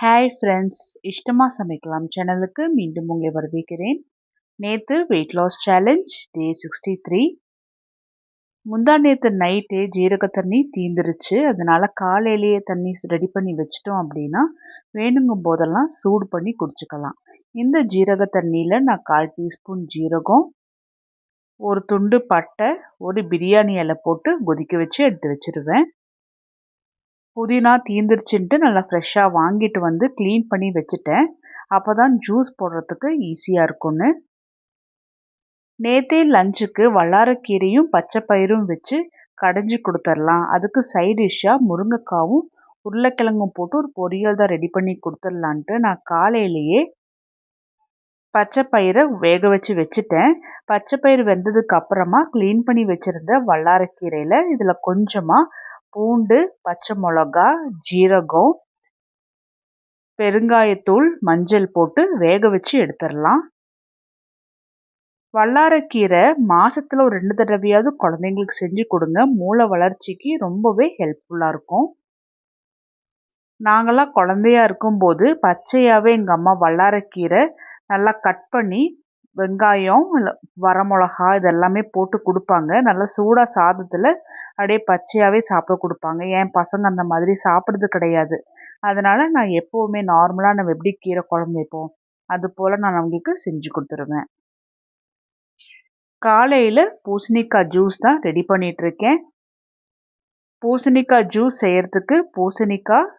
Hi friends, இஷ்டமாக சமைக்கலாம் சேனலுக்கு மீண்டும் உங்களை வரவேற்கிறேன். நேற்று வெயிட் லாஸ் சேலஞ்ச் டே 63. முந்தா நேற்று நைட்டே ஜீரக தண்ணி தீந்துருச்சு. அதனால் காலையிலேயே தண்ணி ரெடி பண்ணி வச்சிட்டோம் அப்படின்னா வேணுங்கும் போதெல்லாம் சூடு பண்ணி குடிச்சுக்கலாம். இந்த ஜீரக தண்ணியில் நான் 1/4 டீஸ்பூன் ஜீரகம், ஒரு துண்டு பட்டை, ஒரு பிரியாணி இலை போட்டு கொதிக்க வச்சு எடுத்து வச்சிருவேன். புதினா தீந்துருச்சுன்ட்டு நல்லா ஃப்ரெஷ்ஷாக வாங்கிட்டு வந்து க்ளீன் பண்ணி வச்சுட்டேன். அப்போ தான் ஜூஸ் போடுறதுக்கு ஈஸியாக இருக்கும்னு. நேற்றே லஞ்சுக்கு வல்லாரக்கீரையும் பச்சை பயிரும் வச்சு கடைஞ்சி கொடுத்துர்லாம். அதுக்கு சைட் டிஷ்ஷாக முருங்கைக்காவும் உருளைக்கிழங்கும் போட்டு ஒரு பொரியல் தான் ரெடி பண்ணி கொடுத்துர்லான்ட்டு நான் காலையிலேயே பச்சை பயிரை வேக வச்சு வச்சுட்டேன். பச்சை பயிர் வெந்ததுக்கு அப்புறமா க்ளீன் பண்ணி வச்சுருந்த வல்லாரக்கீரையில் இதில் கொஞ்சமாக பூண்டு, பச்சை மிளகா, ஜீரகம், பெருங்காயத்தூள், மஞ்சள் போட்டு வேக வச்சு எடுத்துடலாம். வல்லாரக்கீரை மாதத்தில் ஒரு 2 தடவையாவது குழந்தைங்களுக்கு செஞ்சு கொடுங்க. மூளை வளர்ச்சிக்கு ரொம்பவே ஹெல்ப்ஃபுல்லாக இருக்கும். நாங்களாம் குழந்தையா இருக்கும்போது பச்சையாகவே எங்கள் அம்மா வல்லாரக்கீரை நல்லா கட் பண்ணி வெங்காயம், வரமிளகா இதெல்லாமே போட்டு கொடுப்பாங்க. நல்லா சூடாக சாதத்தில் அப்படியே பச்சையாகவே சாப்பிட கொடுப்பாங்க. என் பசங்க அந்த மாதிரி சாப்பிட்றது கிடையாது. அதனால் நான் எப்போவுமே நார்மலாக நம்ம எப்படி கீரை குழம்பு வைப்போம் அது போல் நான் அவங்களுக்கு செஞ்சு கொடுத்துருவேன். காலையில் பூசணிக்காய் ஜூஸ் தான் ரெடி பண்ணிகிட்ருக்கேன். பூசணிக்காய் ஜூஸ் செய்கிறதுக்கு பூசணிக்காய்,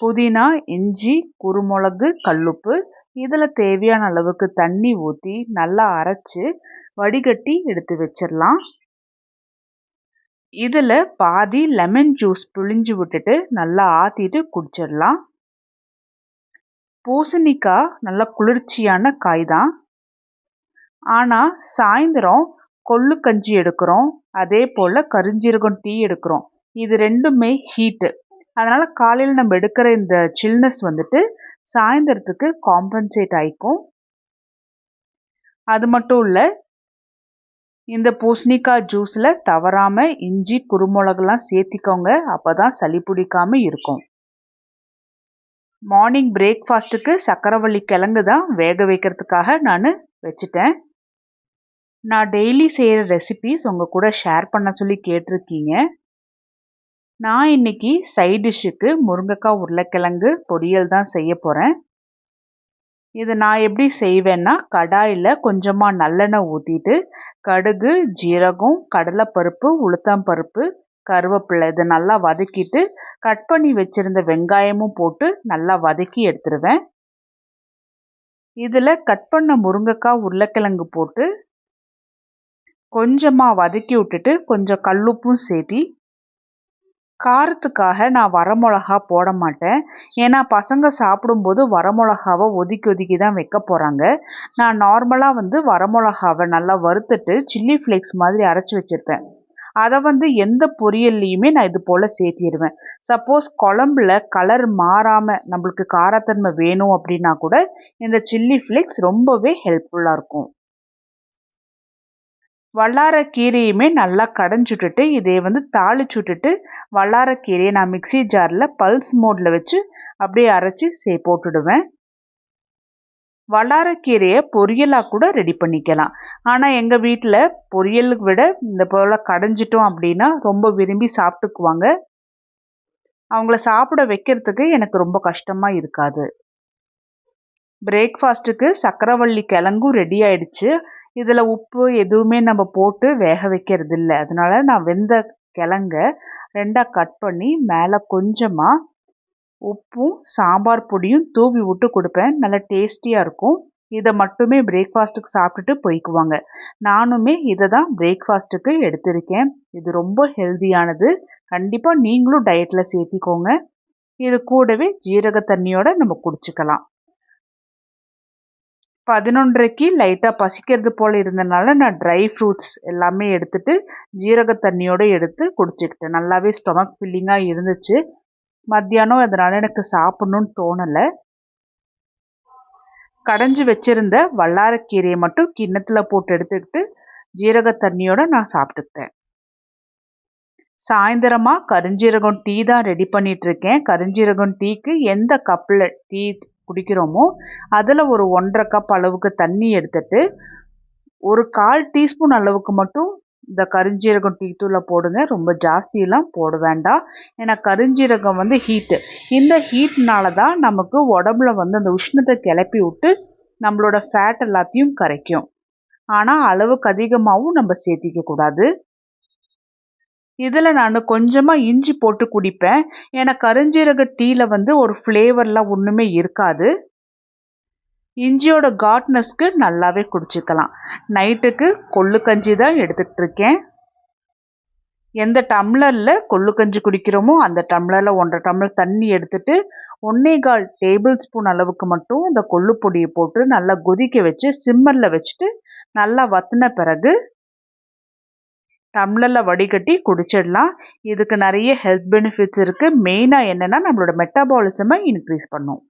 புதினா, இஞ்சி, குருமிளகு, கல்லுப்பு, இதில் தேவையான அளவுக்கு தண்ணி ஊற்றி நல்லா அரைச்சி வடிகட்டி எடுத்து வச்சிடலாம். இதில் பாதி லெமன் ஜூஸ் பிழிஞ்சு விட்டுட்டு நல்லா ஆற்றிட்டு குடிச்சிடலாம். பூசணிக்காய் நல்லா குளிர்ச்சியான காய் தான். ஆனால் சாயந்தரம் கொள்ளு கஞ்சி எடுக்கிறோம், அதே போல் கருஞ்சீரகம் டீ எடுக்கிறோம். இது ரெண்டுமே ஹீட்டு. அதனால் காலையில் நம்ம எடுக்கிற இந்த சில்னஸ் வந்துட்டு சாயந்தரத்துக்கு காம்பன்சேட் ஆகிக்கும். அது மட்டும் இல்லை, இந்த பூசணிக்காய் ஜூஸில் தவறாமல் இஞ்சி, குருமிளகுலாம் சேர்த்திக்கோங்க. அப்போ தான் சளி பிடிக்காமல் இருக்கும். மார்னிங் பிரேக்ஃபாஸ்ட்டுக்கு சக்கரவள்ளி கிழங்கு தான் வேக வைக்கிறதுக்காக நான் வச்சுட்டேன். நான் டெய்லி செய்கிற ரெசிபீஸ் உங்கள் கூட ஷேர் பண்ண சொல்லி கேட்டிருக்கீங்க. நான் இன்னைக்கு சைட் டிஷ்ஷுக்கு முருங்கைக்காய் உருளைக்கிழங்கு பொரியல் தான் செய்ய போகிறேன். இது நான் எப்படி செய்வேன்னா, கடாயில் கொஞ்சமாக நல்லெண்ணெய் ஊற்றிட்டு கடுகு, ஜீரகம், கடலைப்பருப்பு, உளுத்தம்பருப்பு, கருவேப்பிலை இதை நல்லா வதக்கிட்டு கட் பண்ணி வச்சுருந்த வெங்காயமும் போட்டு நல்லா வதக்கி எடுத்துருவேன். இதில் கட் பண்ண முருங்கைக்காய் உருளைக்கிழங்கு போட்டு கொஞ்சமாக வதக்கி விட்டுட்டு கொஞ்சம் கல்லுப்பும் சேர்த்தி, காரத்துக்காக நான் வரமிளகா போட மாட்டேன். ஏன்னா பசங்க சாப்பிடும்போது வரமிளகாவை ஒதுக்கி தான் வைக்க போகிறாங்க. நான் நார்மலாக வரமிளகாவை நல்லா வறுத்துட்டு சில்லி ஃப்ளேக்ஸ் மாதிரி அரைச்சி வச்சுருப்பேன். அதை எந்த பொரியல்லையுமே நான் இது போல் சேர்த்திடுவேன். சப்போஸ் குழம்புல கலர் மாறாமல் நம்மளுக்கு காரத்தன்மை வேணும் அப்படின்னா கூட இந்த சில்லி ஃப்ளேக்ஸ் ரொம்பவே ஹெல்ப்ஃபுல்லாக இருக்கும். வல்லாரக்கீரையுமே நல்லா கடைஞ்சுட்டுட்டு இதை தாளிச்சு விட்டுட்டு வல்லாரக்கீரையை நான் மிக்சி ஜாரில் பல்ஸ் மோடில் வச்சு அப்படியே அரைச்சி போட்டுடுவேன். வல்லாரக்கீரையை பொரியலாக கூட ரெடி பண்ணிக்கலாம். ஆனால் எங்கள் வீட்டில் பொரியலுக்கு விட இந்த போல் கடைஞ்சிட்டோம் அப்படின்னா ரொம்ப விரும்பி சாப்பிட்டுக்குவாங்க. அவங்கள சாப்பிட வைக்கிறதுக்கு எனக்கு ரொம்ப கஷ்டமாக இருக்காது. பிரேக்ஃபாஸ்ட்டுக்கு சக்கரவள்ளி கிழங்கும் ரெடி ஆயிடுச்சு. இதில் உப்பு எதுவுமே நம்ம போட்டு வேக வைக்கிறது இல்லை. அதனால நான் வெந்த கிழங்க 2ஆக கட் பண்ணி மேலே கொஞ்சமாக உப்பும் சாம்பார் பொடியும் தூவி விட்டு கொடுப்பேன். நல்லா டேஸ்டியாக இருக்கும். இதை மட்டுமே பிரேக்ஃபாஸ்ட்டுக்கு சாப்பிட்டுட்டு போய்க்குவாங்க. நானுமே இதை தான் பிரேக்ஃபாஸ்ட்டுக்கு எடுத்திருக்கேன். இது ரொம்ப ஹெல்தியானது. கண்டிப்பாக நீங்களும் டயட்டில் சேர்த்திக்கோங்க. இது கூடவே ஜீரக தண்ணியோடு நம்ம குடிச்சிக்கலாம். 11:30க்கு லைட்டாக பசிக்கிறது போல் இருந்தனால நான் ட்ரை ஃப்ரூட்ஸ் எல்லாமே எடுத்துகிட்டு ஜீரக தண்ணியோடு எடுத்து குடிச்சிக்கிட்டேன். நல்லாவே ஸ்டொமக் ஃபில்லிங்காக இருந்துச்சு. மத்தியானம் அதனால் எனக்கு சாப்பிட்ணுன்னு தோணலை. கடைஞ்சி வச்சுருந்த வல்லாரக்கீரையை மட்டும் கிண்ணத்தில் போட்டு எடுத்துக்கிட்டு ஜீரக தண்ணியோடு நான் சாப்பிட்டுக்கிட்டேன். சாயந்தரமா கருஞ்சீரகம் டீ தான் ரெடி பண்ணிட்டு இருக்கேன். கருஞ்சீரகம் டீக்கு எந்த கப்பில் டீ குடிக்கிறோமோ அதில் ஒரு 1.5 கப் அளவுக்கு தண்ணி எடுத்துட்டு ஒரு 1/4 டீஸ்பூன் அளவுக்கு மட்டும் இந்த கருஞ்சீரகம் டீ தூளை போடுங்க. ரொம்ப ஜாஸ்தியெல்லாம் போட வேண்டாம். ஏன்னா கருஞ்சீரகம் வந்து ஹீட்டு. இந்த ஹீட்னால தான் நமக்கு உடம்புல வந்து அந்த உஷ்ணத்தை கிளப்பி விட்டு நம்மளோட ஃபேட் எல்லாத்தையும் கரைக்கும். ஆனால் அளவுக்கு அதிகமாகவும் நம்ம சேர்த்திக்க கூடாது. இதில் நான் கொஞ்சமாக இஞ்சி போட்டு குடிப்பேன். ஏன்னா கருஞ்சீரக டீயில் வந்து ஒரு ஃப்ளேவர்லாம் ஒன்றுமே இருக்காது. இஞ்சியோட காட்னஸ்க்கு நல்லாவே குடிச்சிக்கலாம். நைட்டுக்கு கொள்ளு கஞ்சி தான் எடுத்துக்கிட்டு இருக்கேன். எந்த டம்ளரில் கொள்ளு கஞ்சி குடிக்கிறோமோ அந்த டம்ளரில் 1.5 டம்ளர் தண்ணி எடுத்துட்டு 1.25 டேபிள் ஸ்பூன் அளவுக்கு மட்டும் இந்த கொள்ளு பொடியை போட்டு நல்லா கொதிக்க வச்சு சிம்மரில் வச்சுட்டு நல்லா வற்றின பிறகு டம்ளரில் வடிகட்டி குடிச்சிடலாம். இதுக்கு நிறைய ஹெல்த் பெனிஃபிட்ஸ் இருக்குது. மெயினாக என்னென்னா நம்மளோட மெட்டபாலிசமை இன்க்ரீஸ் பண்ணும்.